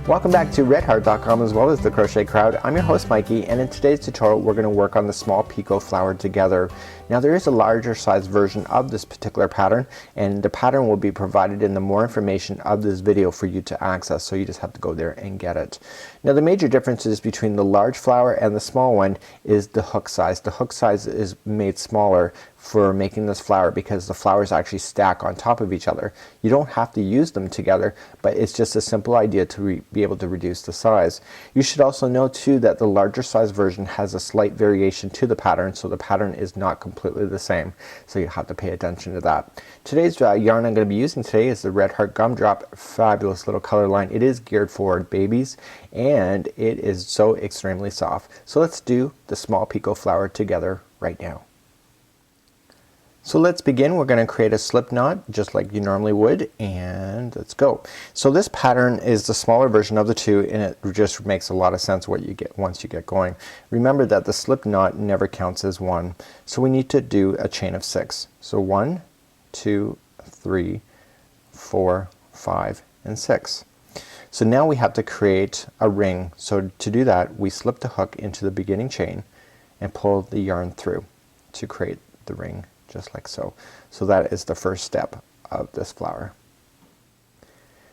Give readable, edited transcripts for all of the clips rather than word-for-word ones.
Welcome back to redheart.com as well as the Crochet Crowd. I'm your host Mikey, and in today's tutorial we're going to work on the small Picot flower together. Now there is a larger size version of this particular pattern, and the pattern will be provided in the more information of this video for you to access, so you just have to go there and get it. Now the major differences between the large flower and the small one is the hook size. The hook size is made smaller for making this flower because the flowers actually stack on top of each other. You don't have to use them together, but it's just a simple idea to be able to reduce the size. You should also know too that the larger size version has a slight variation to the pattern, so the pattern is not completely the same, so you have to pay attention to that. Today's yarn I'm going to be using today is the Red Heart Gumdrop. Fabulous little color line. It is geared for babies and it is so extremely soft. So let's do the small Picot flower together right now. So let's begin. We're going to create a slip knot just like you normally would, and let's go. So this pattern is the smaller version of the two, and it just makes a lot of sense what you get once you get going. Remember that the slip knot never counts as one, so we need to do a chain of 6. So 1, 2, 3, 4, 5, and 6. So now we have to create a ring. So to do that we slip the hook into the beginning chain and pull the yarn through to create the ring, just like so. So that is the first step of this flower.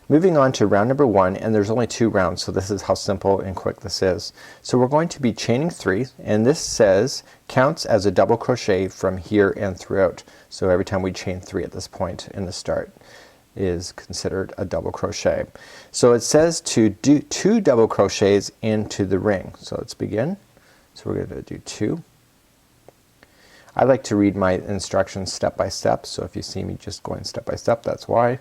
Moving on to round number 1, and there's only 2 rounds, so this is how simple and quick this is. So we're going to be chaining 3, and this says counts as a double crochet from here and throughout. So every time we chain 3 at this point in the start is considered a double crochet. So it says to do 2 double crochets into the ring. So let's begin. So we're going to do 2. I like to read my instructions step by step, so if you see me just going step by step, that's why.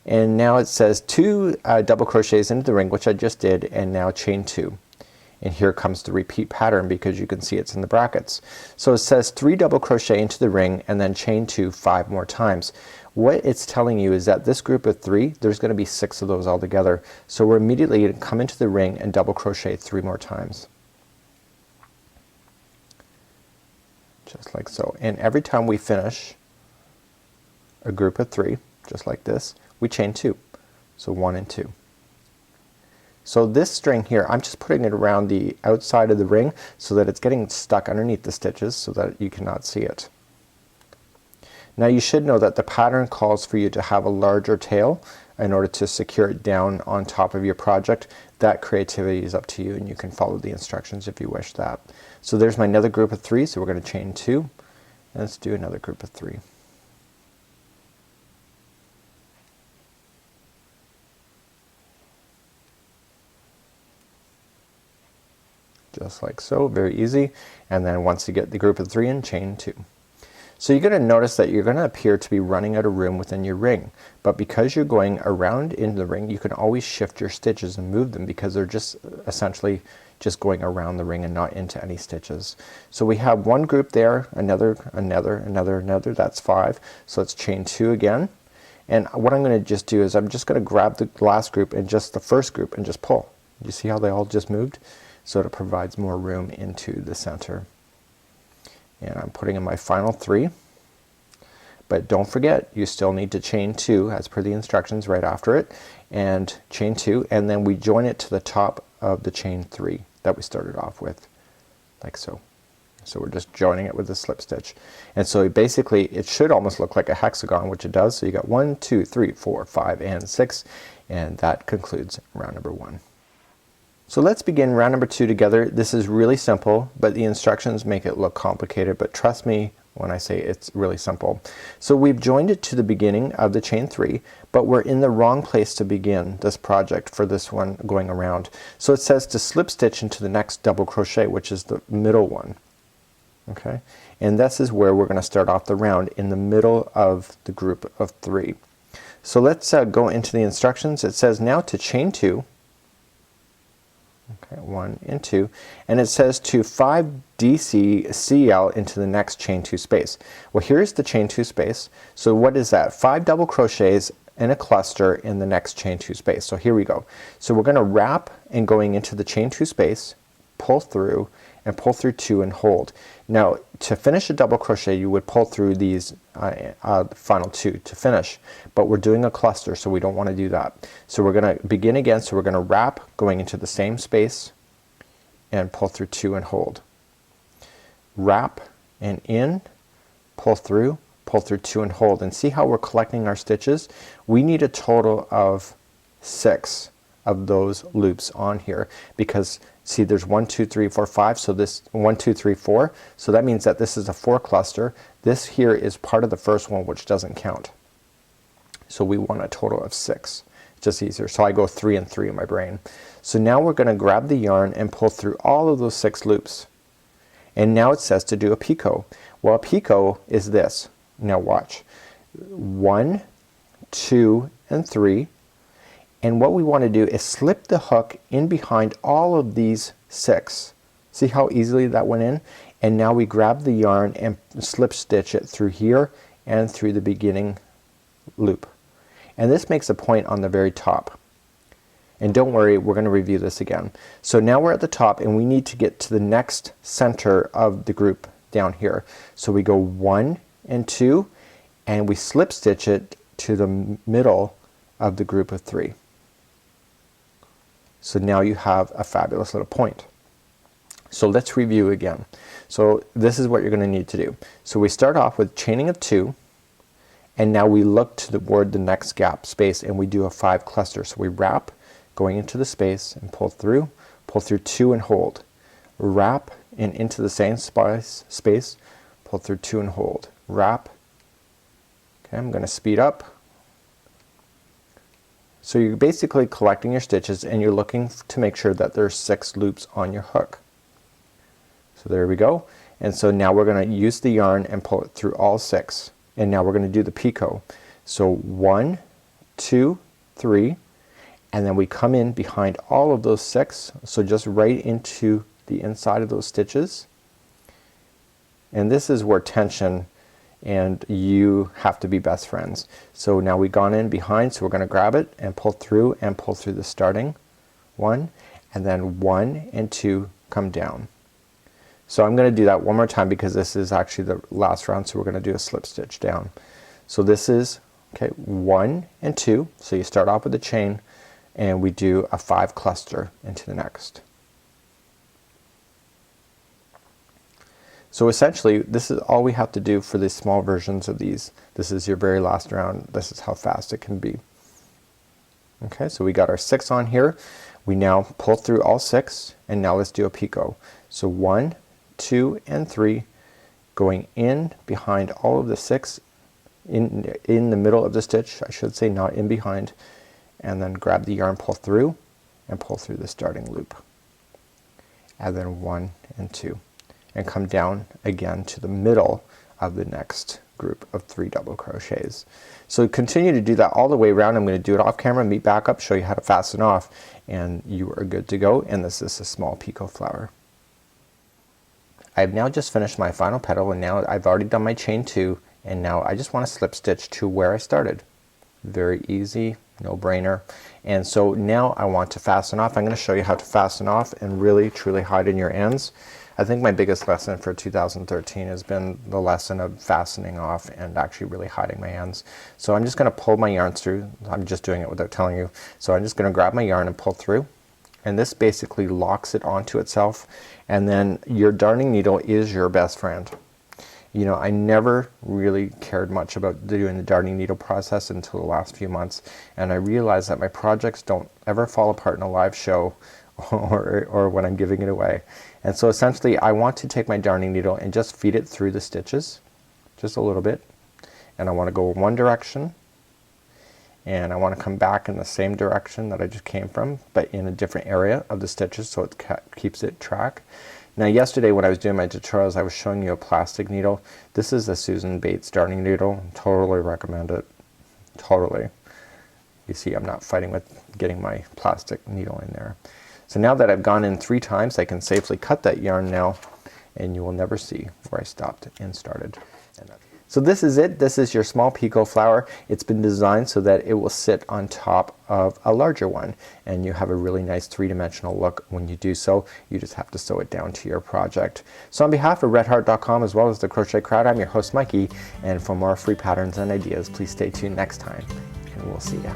And now it says 2 double crochets into the ring, which I just did, and now chain 2. And here comes the repeat pattern because you can see it's in the brackets. So it says 3 double crochet into the ring and then chain 2 5 more times. What it's telling you is that this group of 3, there's going to be 6 of those all together. So we're immediately going to come into the ring and double crochet 3 more times. Just like so. And every time we finish a group of 3, just like this, we chain 2. So 1 and 2. So this string here, I'm just putting it around the outside of the ring so that it's getting stuck underneath the stitches so that you cannot see it. Now you should know that the pattern calls for you to have a larger tail in order to secure it down on top of your project. That creativity is up to you, and you can follow the instructions if you wish that. So there's my another group of 3, so we're going to chain 2, and let's do another group of 3. Just like so, very easy. And then once you get the group of 3 in, chain 2. So you're going to notice that you're going to appear to be running out of room within your ring, but because you're going around in the ring you can always shift your stitches and move them because they're just essentially just going around the ring and not into any stitches. So we have one group there, another, that's 5. So let's chain 2 again, and what I'm going to just do is I'm just going to grab the last group and just the first group and just pull. You see how they all just moved? So it provides more room into the center. And I'm putting in my final 3, but don't forget you still need to chain 2 as per the instructions right after it, and chain 2, and then we join it to the top of the chain 3 that we started off with, like so. So we're just joining it with a slip stitch, and so basically it should almost look like a hexagon, which it does. So you got 1 2 3 4 5 and 6, and that concludes round number 1. So let's begin round number 2 together. This is really simple, but the instructions make it look complicated, but trust me when I say it's really simple. So we've joined it to the beginning of the chain 3, but we're in the wrong place to begin this project for this one going around. So it says to slip stitch into the next double crochet, which is the middle one. Okay, and this is where we're going to start off the round, in the middle of the group of 3. So let's go into the instructions. It says now to chain 2. Okay, 1 and 2, and it says to 5 DC CL into the next chain 2 space. Well, here's the chain 2 space. So what is that? 5 double crochets in a cluster in the next chain 2 space. So here we go. So we're going to wrap and going into the chain 2 space, pull through, and pull through 2 and hold. Now to finish a double crochet you would pull through these final 2 to finish, but we're doing a cluster so we don't want to do that. So we're gonna begin again, so we're gonna wrap going into the same space and pull through 2 and hold. Wrap and in, pull through 2 and hold, and see how we're collecting our stitches. We need a total of 6 of those loops on here, because see there's 1 2 3 4 5, so this 1 2 3 4, so that means that this is a 4 cluster. This here is part of the first one, which doesn't count, so we want a total of 6, just easier. So I go 3 and 3 in my brain. So now we're gonna grab the yarn and pull through all of those 6 loops, and now it says to do a picot. Well, a picot is this. Now watch, 1 2 and 3, and what we want to do is slip the hook in behind all of these 6. See how easily that went in? And now we grab the yarn and slip stitch it through here and through the beginning loop, and this makes a point on the very top. And don't worry, we're going to review this again. So now we're at the top and we need to get to the next center of the group down here. So we go 1 and 2 and we slip stitch it to the middle of the group of 3. So now you have a fabulous little point. So let's review again. So this is what you're going to need to do. So we start off with chaining of 2, and now we look toward the next gap space and we do a 5 cluster. So we wrap going into the space and pull through 2 and hold. Wrap and into the same space, pull through 2 and hold. Wrap. Okay, I'm going to speed up. So you're basically collecting your stitches and you're looking to make sure that there's 6 loops on your hook. So there we go. And so now we're going to use the yarn and pull it through all 6. And now we're going to do the picot. So 1 2 3, and then we come in behind all of those 6, so just right into the inside of those stitches. And this is where tension and you have to be best friends. So now we've gone in behind, so we're gonna grab it and pull through the starting 1, and then 1 and 2 come down. So I'm gonna do that one more time because this is actually the last round, so we're gonna do a slip stitch down. So this is, okay, 1 and 2, so you start off with a chain and we do a 5 cluster into the next. So essentially this is all we have to do for these small versions of these. This is your very last round. This is how fast it can be. Okay, so we got our 6 on here. We now pull through all 6, and now let's do a picot. So 1 2 and 3, going in behind all of the 6 in the middle of the stitch, I should say, not in behind, and then grab the yarn, pull through the starting loop, and then 1 and 2, and come down again to the middle of the next group of 3 double crochets. So continue to do that all the way around. I'm going to do it off camera, meet back up, show you how to fasten off, and you are good to go. And this is a small picot flower. I've now just finished my final petal, and now I've already done my chain 2, and now I just want to slip stitch to where I started. Very easy, no brainer. And so now I want to fasten off. I'm going to show you how to fasten off and really truly hide in your ends. I think my biggest lesson for 2013 has been the lesson of fastening off and actually really hiding my ends. So I'm just going to pull my yarn through. I'm just doing it without telling you. So I'm just going to grab my yarn and pull through, and this basically locks it onto itself, and then your darning needle is your best friend. You know, I never really cared much about doing the darning needle process until the last few months, and I realized that my projects don't ever fall apart in a live show or when I'm giving it away. And so essentially I want to take my darning needle and just feed it through the stitches just a little bit, and I want to go one direction, and I want to come back in the same direction that I just came from, but in a different area of the stitches, so it keeps it track. Now yesterday when I was doing my tutorials, I was showing you a plastic needle. This is a Susan Bates darning needle. Totally recommend it. Totally. You see, I'm not fighting with getting my plastic needle in there. So now that I've gone in 3 times, I can safely cut that yarn now, and you will never see where I stopped and started. So this is it. This is your small picot flower. It's been designed so that it will sit on top of a larger one, and you have a really nice three-dimensional look when you do so. You just have to sew it down to your project. So on behalf of redheart.com as well as the Crochet Crowd, I'm your host Mikey, and for more free patterns and ideas, please stay tuned next time, and we'll see ya.